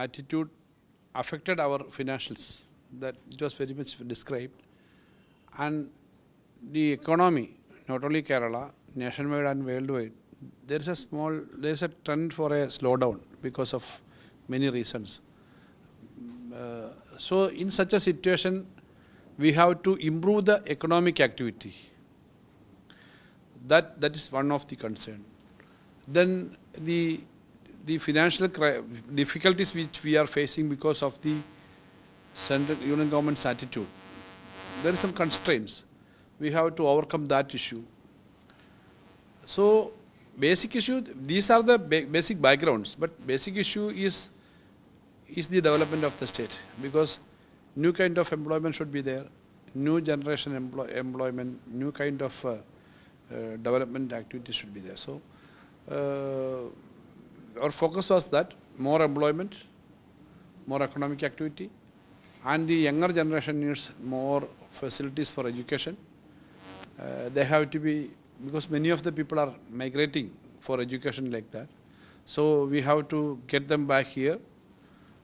attitude affected our financials. That it was very much described. And the economy, not only Kerala, nationwide and worldwide, there is a trend for a slowdown because of many reasons. So in such a situation, we have to improve the economic activity. That is one of the concern. Then the financial difficulties which we are facing because of the central union government's attitude. There are some constraints. We have to overcome that issue. So basic issue, these are the basic backgrounds, but basic issue is the development of the state, because new kind of employment should be there, new generation employment, new kind of development activities should be there. So our focus was that more employment, more economic activity, and the younger generation needs more facilities for education. They have to be, because many of the people are migrating for education like that. So we have to get them back here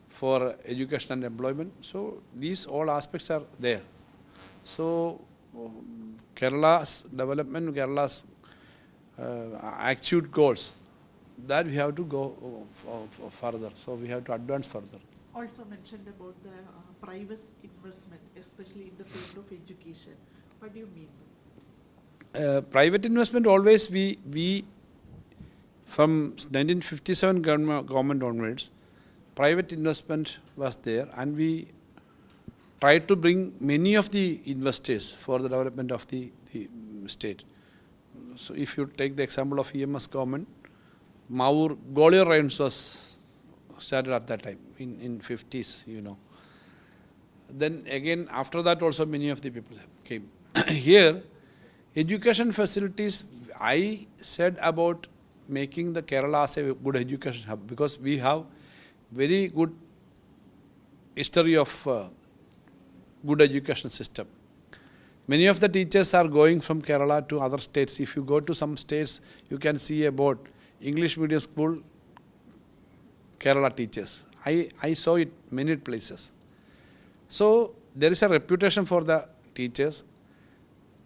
for education and employment. So these all aspects are there. So Kerala's development, Kerala's achieved goals, that we have to go further. So we have to advance further. Also mentioned about the private investment, especially in the field of education. What do you mean? Private investment always we from 1957 government onwards, private investment was there, and we tried to bring many of the investors for the development of the state. So if you take the example of EMS government, Maur Gwalior Rains was started at that time in 50s, you know. Then again after that also many of the people came. Here, education facilities, I said about making the Kerala as a good education hub, because we have very good history of good education system. Many of the teachers are going from Kerala to other states. If you go to some states, you can see about English medium school Kerala teachers. I saw it many places. So there is a reputation for the teachers.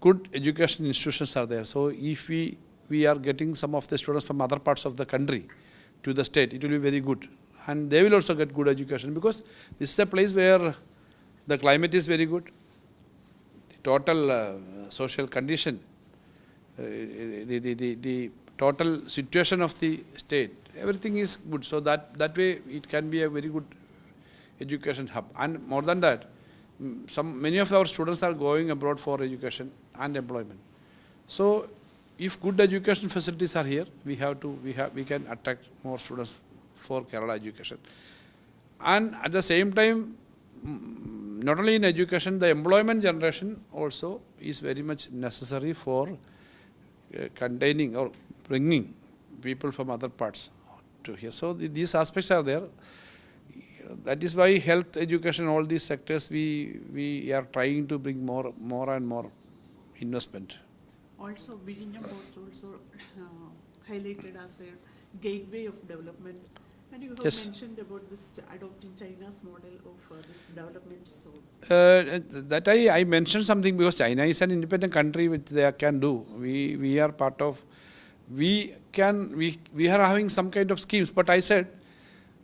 Good education institutions are there. So if we are getting some of the students from other parts of the country to the state, it will be very good. And they will also get good education, because this is a place where the climate is very good. The total social condition, the total situation of the state, everything is good. So that way it can be a very good education hub. And more than that, many of our students are going abroad for education and employment. So if good education facilities are here, we can attract more students for Kerala education. And at the same time, not only in education, the employment generation also is very much necessary for containing or bringing people from other parts to here. So these aspects are there. That is why health, education, all these sectors, we are trying to bring more and more investment. Also, Vizhinjam was also highlighted as a gateway of development. And you have mentioned about this adopting China's model of this development. So that I mentioned something, because China is an independent country which they can do. We are part of. We are having some kind of schemes, but I said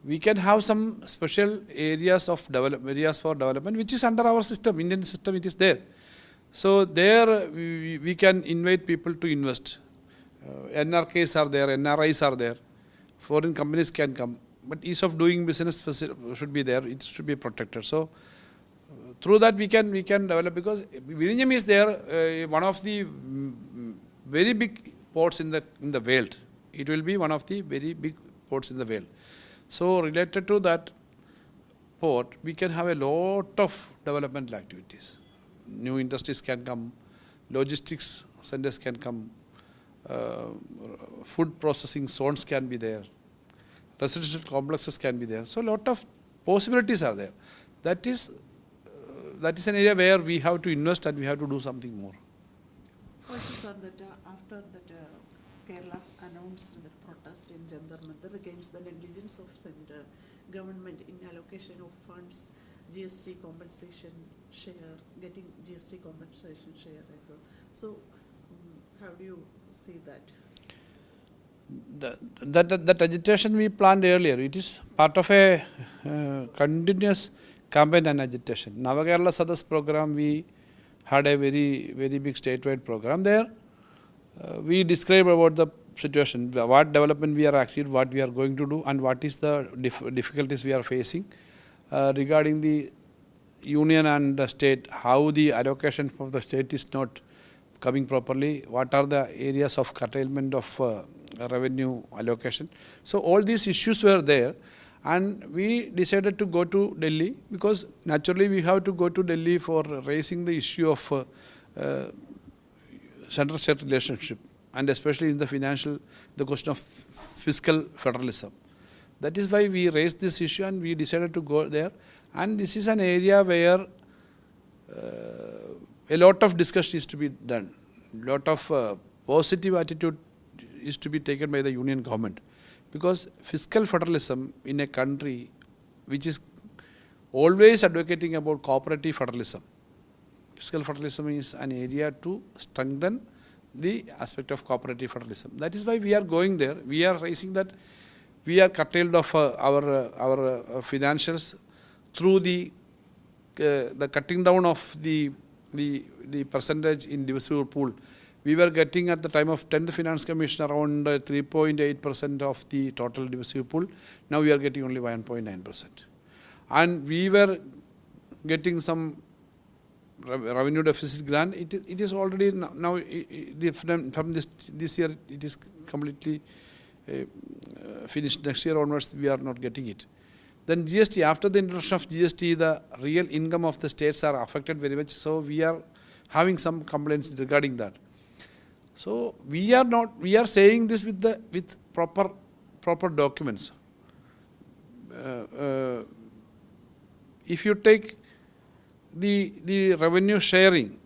we can have some special areas for development, which is under our system, Indian system. It is there. So there we can invite people to invest. NRKs are there, NRIs are there. Foreign companies can come, but ease of doing business should be there. It should be protected. So through that we can develop, because Vizhinjam is there, one of the very big ports in the world. It will be one of the very big ports in the world. So related to that port, we can have a lot of developmental activities. New industries can come, logistics centers can come, food processing zones can be there, residential complexes can be there. So a lot of possibilities are there. That is an area where we have to invest and we have to do something more. Also, sir, that after that Kerala announced the protest in Jandar Mandar against the negligence of center, government in allocation of funds, GST compensation share, getting GST compensation share. So, how do you see that? That agitation we planned earlier, it is part of a continuous campaign and agitation. Navakerala Sadas program, we had a very big statewide program there. We describe about the situation, what development we are achieved, what we are going to do, and what is the difficulties we are facing regarding the union and the state, how the allocation from the state is not coming properly, what are the areas of curtailment of revenue allocation. So all these issues were there, and we decided to go to Delhi because naturally we have to go to Delhi for raising the issue of center-state relationship, and especially in the question of fiscal federalism. That is why we raised this issue and we decided to go there. And this is an area where a lot of discussion is to be done. A lot of positive attitude is to be taken by the union government. Because fiscal federalism in a country which is always advocating about cooperative federalism, fiscal federalism is an area to strengthen the aspect of cooperative federalism. That is why we are going there. We are raising that we are curtailed of our financials through the cutting down of the percentage in divisible pool. We were getting at the time of 10th Finance Commission around 3.8% of the total divisible pool. Now we are getting only 1.9%. And we were getting some revenue deficit grant. It is already now from this year it is completely finished. Next year onwards we are not getting it. Then GST, after the introduction of GST, the real income of the states are affected very much. So we are having some complaints regarding that. So we are saying this with proper documents. If you take the revenue sharing,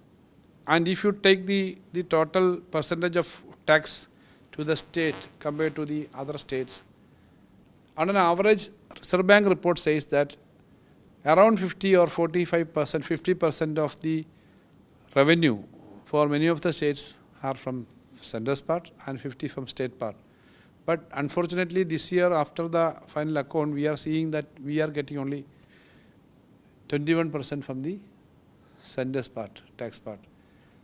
and if you take the total percentage of tax to the state compared to the other states, on an average, Reserve Bank report says that around 50 or 45%, 50% of the revenue for many of the states are from centre's part and 50 from state part. But unfortunately, this year after the final account, we are seeing that we are getting only 21% from the centre's part, tax part.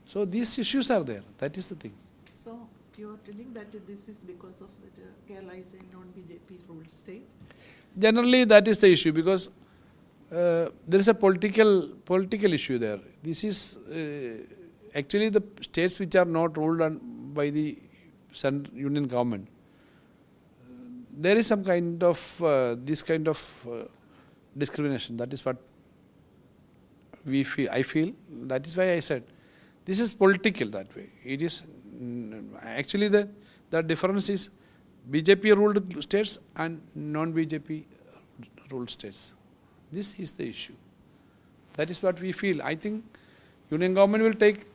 So these issues are there. That is the thing. So you are telling that this is because of the Kerala is a non-BJP ruled state? Generally, that is the issue because there is a political issue there. This is actually the states which are not ruled by the union government. There is some kind of this kind of discrimination. That is what we feel. I feel that is why I said this is political that way. It is actually the difference is BJP ruled states and non-BJP ruled states. This is the issue. That is what we feel. I think union government will take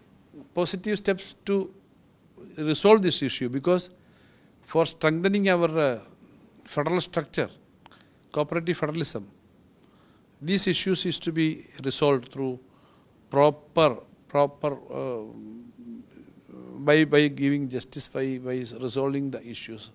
positive steps to resolve this issue because for strengthening our federal structure, cooperative federalism, these issues is to be resolved through proper by giving justice, by resolving the issues.